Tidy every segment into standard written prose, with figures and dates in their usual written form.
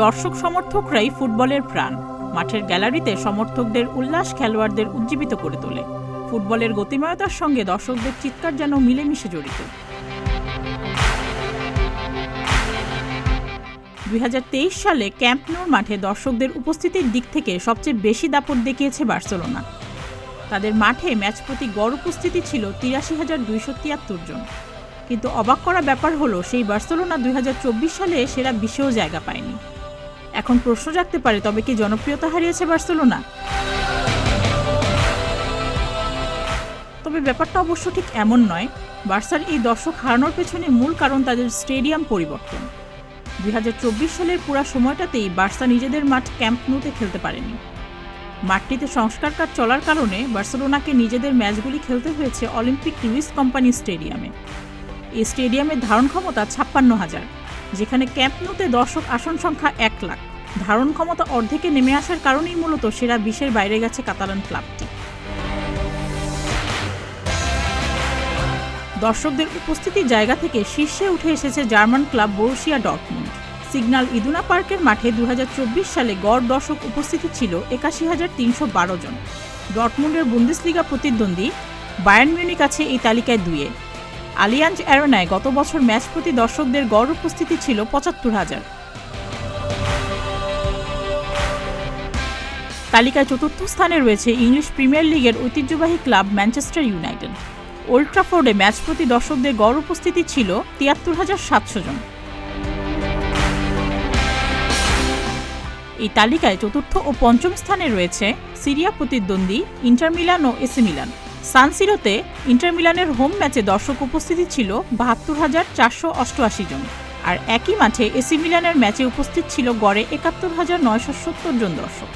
দর্শক সমর্থকরাই ফুটবলের প্রাণ। মাঠের গ্যালারিতে সমর্থকদের উল্লাস খেলোয়াড়দের উজ্জীবিত করে তোলে। ফুটবলের গতিময়তার সঙ্গে দর্শকদের চিৎকার যেন মিলেমিশে জড়িত। 2023 সালে ক্যাম্প ন্যুর মাঠে দর্শকদের উপস্থিতির দিক থেকে সবচেয়ে বেশি দাপট দেখিয়েছে বার্সেলোনা। তাদের মাঠে ম্যাচ প্রতি গড় উপস্থিতি ছিল ৮৩,২৭৩ জন। কিন্তু অবাক করা ব্যাপার হলো, সেই বার্সেলোনা 2024 সালে সেরা 20-এও জায়গা পায়নি। এখন প্রশ্ন জাগতে পারে, তবে কি জনপ্রিয়তা হারিয়েছে বার্সেলোনা? তবে ব্যাপারটা অবশ্য ঠিক এমন নয়। বার্সার এই দর্শক হারানোর পেছনে মূল কারণ তাদের স্টেডিয়াম পরিবর্তন। 2024 সালের পুরো সময়টাতেই বার্সা নিজেদের মাঠ ক্যাম্প ন্যুতে খেলতে পারেনি। মাঠটিতে সংস্কার কাজ চলার কারণে বার্সেলোনাকে নিজেদের ম্যাচগুলি খেলতে হয়েছে অলিম্পিক লুইস কোম্পানি স্টেডিয়ামে। এই স্টেডিয়ামের ধারণ ক্ষমতা 56,000, যেখানে ক্যাম্প ন্যুতে দর্শক আসন সংখ্যা 1 লাখ। ধারণ ক্ষমতা অর্ধেকে নেমে আসার কারণেই মূলত সেরা 20-এর বাইরে গেছে কাতালান ক্লাবটি। দর্শকদের উপস্থিতির জায়গা থেকে শীর্ষে উঠে এসেছে German club Borussia Dortmund. Signal Iduna পার্কের মাঠে 2024 সালে গড় দর্শক উপস্থিতি ছিল ৮১,৩১২ জন। ডর্টমুন্ডের বুন্দেসলিগা প্রতিদ্বন্দ্বী বায়ার্ন মিউনিখ আছে এই তালিকায় 2-এ। আলিয়াঞ্জ অ্যারেনায় গত বছর ম্যাচ প্রতি দর্শকদের গড় উপস্থিতি ছিল ৭৫,০০০। তালিকায় চতুর্থ স্থানে রয়েছে ইংলিশ প্রিমিয়ার লিগের ঐতিহ্যবাহী ক্লাব ম্যানচেস্টার ইউনাইটেড। ওল্ড ট্রাফোর্ডে ম্যাচ প্রতি দর্শকদের গড় উপস্থিতি ছিল ৭৩,৭০০ জন। এই তালিকায় চতুর্থ ও পঞ্চম স্থানে রয়েছে সিরিয়া প্রতিদ্বন্দ্বী ইন্টার মিলান ও এসি মিলান। সান সিরোতে ইন্টার মিলানের হোম ম্যাচে দর্শক উপস্থিতি ছিল ৭২,৪৮৮ জন, আর একই মাঠে এসি মিলানের ম্যাচে উপস্থিত ছিল গড়ে ৭১,৯৭০ জন দর্শক।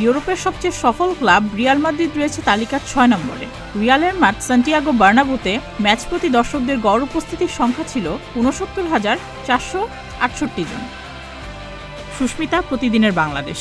ইউরোপের সবচেয়ে সফল ক্লাব রিয়াল মাদ্রিদ রয়েছে তালিকার ৬ নম্বরে। রিয়ালের মাঠ সান্টিয়াগো বার্নাব্যুতে ম্যাচ প্রতি দর্শকদের গড় উপস্থিতির সংখ্যা ছিল ৬৯,৪৬৮ জন। সুস্মিতা, প্রতিদিনের বাংলাদেশ।